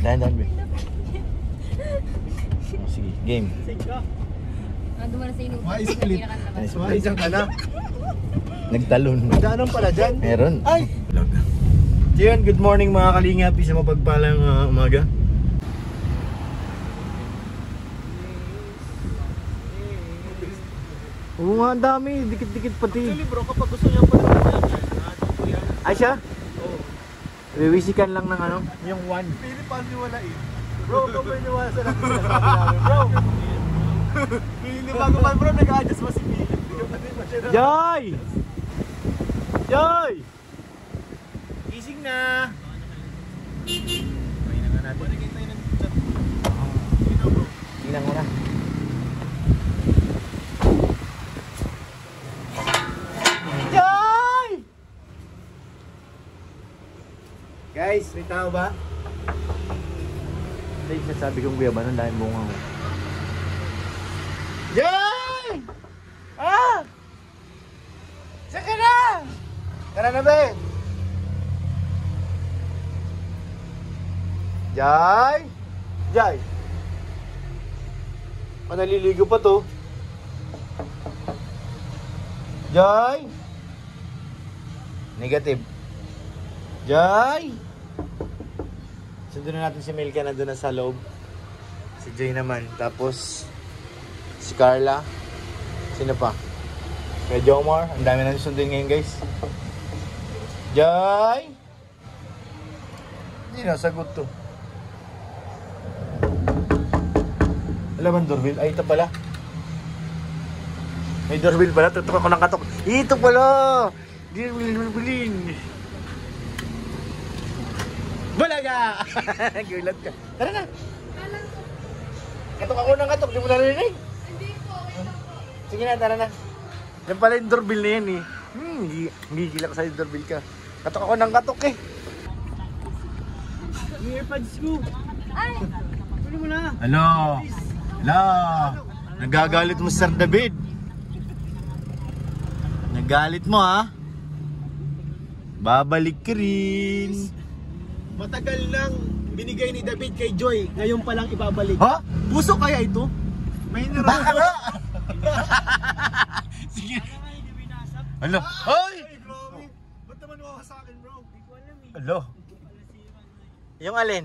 Dahan-dahan, be. Oh, sige, game. Dumara sa inyo. Ma-split. Isang ka na. Nagtalon. Daanan pala dyan. Meron. Ay! So yun, good morning mga kalingap. Isa mapagpalang umaga. Oo nga, ang dami. Dikit-dikit pati. Actually bro, kapag gusto niya pa yan. Ay siya? Oo. Wiwisikan lang ng ano? Yung one. Pili pa niwalain. Bro, kung may niwala sa lang namin. Bro! Pili bago man bro, nag-a-adjust mo si Pili. Joy! Joy! Gising na! Pahina nga natin. Pwede tayo ng chat. Tingnan mo na. Joy! Guys, may tao ba? Hindi, sasabi kong kuya ba nang dahil bunga mo. Joy! Ah! Saka na! Tara na ba? Joy! Joy! Naliligo pa to. Joy! Negative. Joy! Sundan na natin si Milka na doon na sa loob. Si Joy naman. Tapos si Carla. Sino pa? Kaya Jomar. Ang dami na sundin ngayon guys. Joy! Hindi nasagot to. Alam ang doorbell? Ay, ito pala. May doorbell pala. Tutok ako ng katok. Ito pala! Bilin. Balaga! Gulat ka. Tara na! Katok ako ng katok. Di mo narinig? Hindi po. Sige na, tara na. Yan pala yung doorbell na yan eh. Gigila ka sa doorbell ka. Katok ako ng katok eh. Yung earpads ko. Ay! Tuloy mo na. Hello? Hello? Nagagalit mo, Sir David? Nagalit mo ha? Babalik ka rin. Matagal nang binigay ni David kay Joy. Ngayon pa lang ibabalik. Ha? Puso kaya ito? May Baka nirasa. nga! Sige. Hello? Hoy! Ay, grabe. Ba't naman mawa sa akin bro? Hindi ko alam eh. Hello? Yung alin?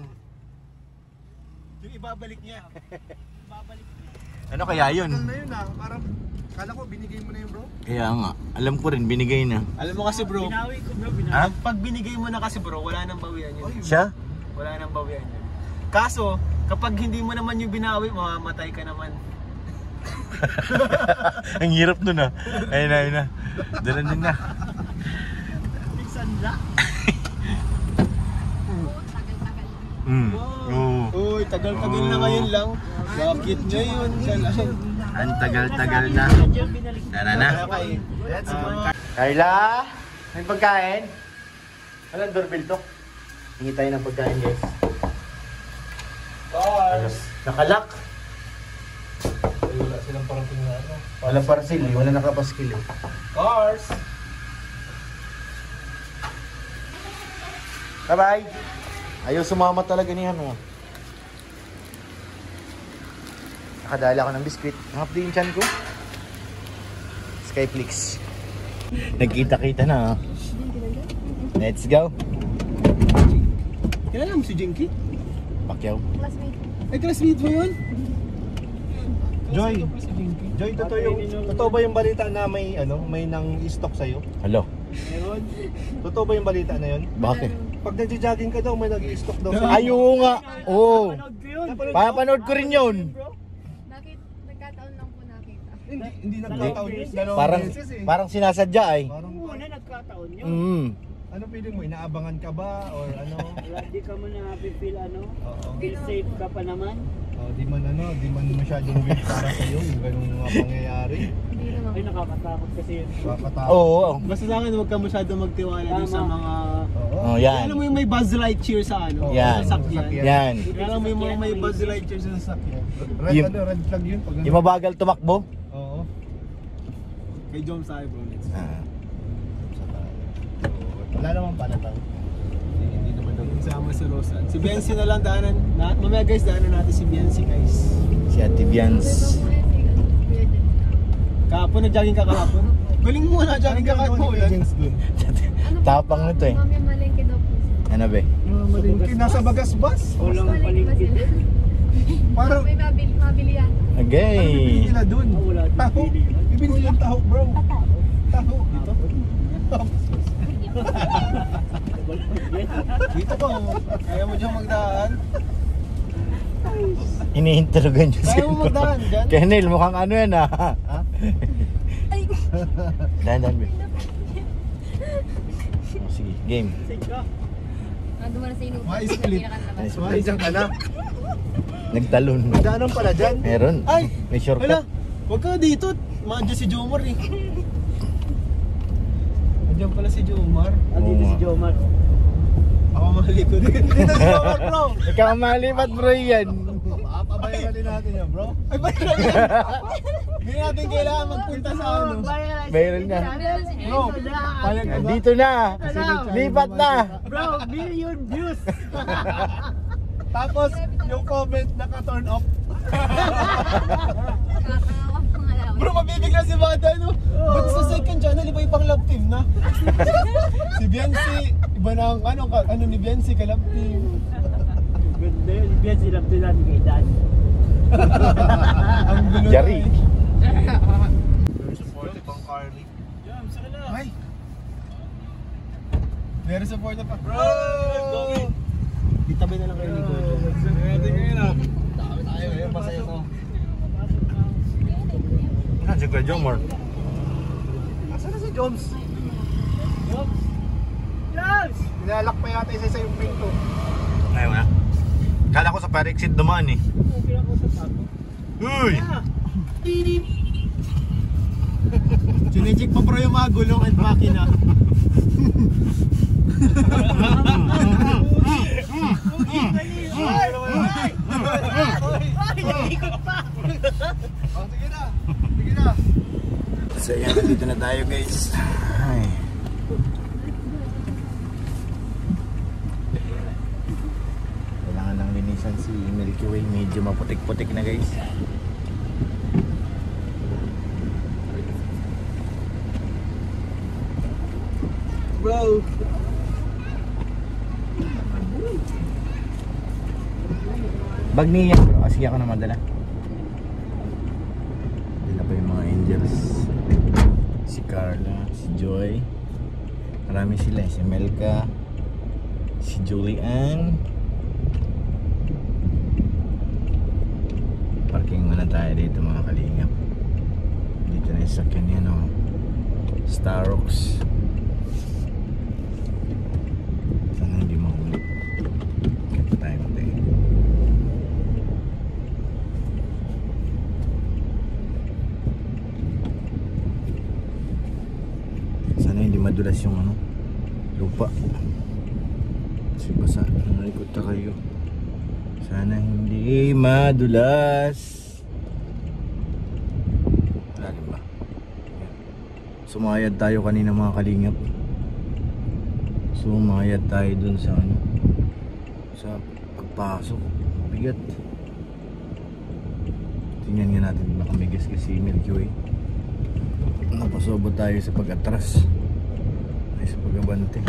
Yung ibabalik niya. Ibabalik niya. Ano kaya yun? Tagal na yun ah. Parang, kala ko binigay mo na yun bro. Kaya nga, alam ko rin, binigay na. Alam mo kasi bro. Binawi ko bro. Ha? Pag binigay mo na kasi bro, wala nang bawian yun. Siya? Wala nang bawian yun. Kaso, kapag hindi mo naman yung binawi, mamamatay ka naman. Ang hirap nun ah. Ayun na, ayun na. Dalan din na. Bigsan na. Oo. Uy, tagal-tagal na ngayon lang. Bakit ngayon? Ang tagal-tagal na. Tara na. Let's go. Carla! May pagkain? Walang doorbell to. Hingi tayo ng pagkain guys. Cars. Nakalak. Wala silang parating na ano. Walang parcel eh. Wala nakapaskil eh. Cars. Bye-bye! Ayaw sumama talaga niyan mo. Nakadala ako ng biskwit. Hapdi yung chan ko. Skyflix. Nagkita-kita na. Let's go. Kilala mo si Jinky? Pacquiao. Classmate. Ay, classmate mo yun? Joy, Joy, totoo ba yung balita na may nang stock sa'yo? Hello. Meron. Totoo ba yung balita na yun? Bakit? Pag nagja-jogging ka daw, may nag-i-stock daw sa'yo. Ay, oo nga. Oo. Panood ko yun. Papanood ko rin yun. Bakit nagkataon lang po nakita? Hindi nagkataon yun. Dalawang Parang, beses eh. parang sinasadya ay. Parang, Una, nagkataon yun. ano feeling mo? Inaabangan ka ba? Or ano? Hindi ka mo na feel Oo. feel safe ka pa naman. Di man masyadong weird para sa'yo yung ganung mga pangyayari. Hindi naman. Ay, nakakatakot kasi yun. Kakatakot. Oo. Basta sa akin, huwag ka masyado magtiwala dun sa mga... Oo. Oh, yan. Alam mo yung may Buzz Lightyear sa ano? Yan. Sa sakyan. Yan. Alam mo yung mga may Buzz Lightyear sa sasakyan. Red flag yun. Pag Yung mabagal tumakbo. Oo. Kay John Sai bro. Ah. Wala naman pala tao. Hindi naman daw Sama si Rosan. Si Biancy na lang daanan. Mamaya guys, daanan natin si Biancy guys. Si Ate Bians. Kahapon, nag-jogging ka kahapon? Galing mo na, jogging ka kahit maulan. Tapang nito eh. Mami, malengke daw po sila. Ano be? Malingki, nasa Bagasbas. Walang Malengke ba palingkit. sila? Parang, May mabili yan. Okay. bibili nila dun. Wala din Taho. bili. Bibili nilang taho, bro. Taho. Dito. Dito po. Kaya mo dyan magdaan. Iniinterrogan nyo Kaya mo magdaan dyan. Kenel, mukhang ano yan ah. Dahan, be. Oh, sige, game. Dumaan sa inupa. Mais ulit. Nice. Isang ka na. Nagtalon. Daanan pala dyan. Meron. Ay! May Wala. shortcut. Huwag ka dito. Madyan si Jomar eh. Madyan pala si Jomar. Andito si Jomar. Ako mahalikod din. Dito si Jomar, bro. Ikaw ang malipat bro yan. Pabayaralin natin yan, bro. Ay, bayaran. Hindi natin kailangan magpunta sa ano. Mayroon na. Bro, payag ka ba? Dito na. Lipat na. Bro, million views! Tapos, yung comment naka-turn off. Kakaawa pa nga lang. Bro, mabibigla si Bada, no? Ba't sa second channel, iba ibang love team na? Si Biancy, iba na ang ano ni Biancy, ka love team. Ganda yun. Biyan silang tinan kay Dan. Ang gulo na Yari. eh. Very supportive ang Carly. Jam, saka na. Ay! Very supportive pa. Bro! Itabi na lang kayo ni Gojo. Ready kayo na. Dami tayo eh, masaya to. Ah, si Kuya Jomar. Asan na si Joms? Jams! Nilalak pa yata isa yung pinto. Ayaw na. Kala ko sa fire exit dumaan eh. Okay lang ko sa tapo. Uy! Sinijik pa bro yung mga gulong at makina. Oh, sige na. Sige na. So yan, dito na tayo guys. Ay. Kailangan ng linisan si Milky Way. Medyo maputik-putik na guys. Bro. Bag niya bro. Sige ako na madala. Dila pa yung mga angels. Si Carla, si Joy. Marami sila. Si Melka. Si Julian. Parking muna tayo dito mga kalingap. Dito na yung sakyan yan oh. Starox. Sana hindi mahuli. Kaya tayo tayo. Sana hindi madulas yung ano, lupa. Kasi basa, nalikot na kayo. Sana hindi madulas. Lalim ba? Sumayad tayo kanina mga kalingap. Sumayad tayo dun sa ano, sa pagpasok. Bigat. Tingnan nga natin baka may gas kasi Milky Way. Napasobo tayo sa pag-atras ay sa pag-abante.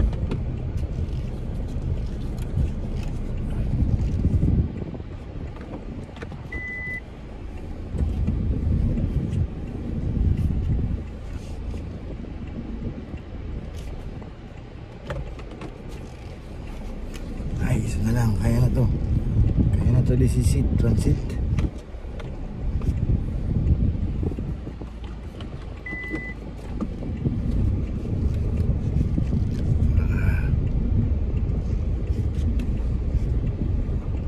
Ay, isa na lang, kaya na to. Kaya na to, lisisit, transit.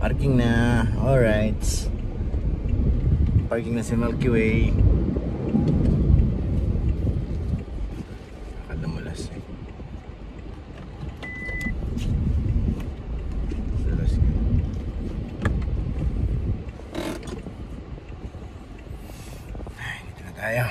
Parking na. Alright. Parking na si Milky Way. Nakadamulas eh. Dalas eh. Ay, dito na tayo.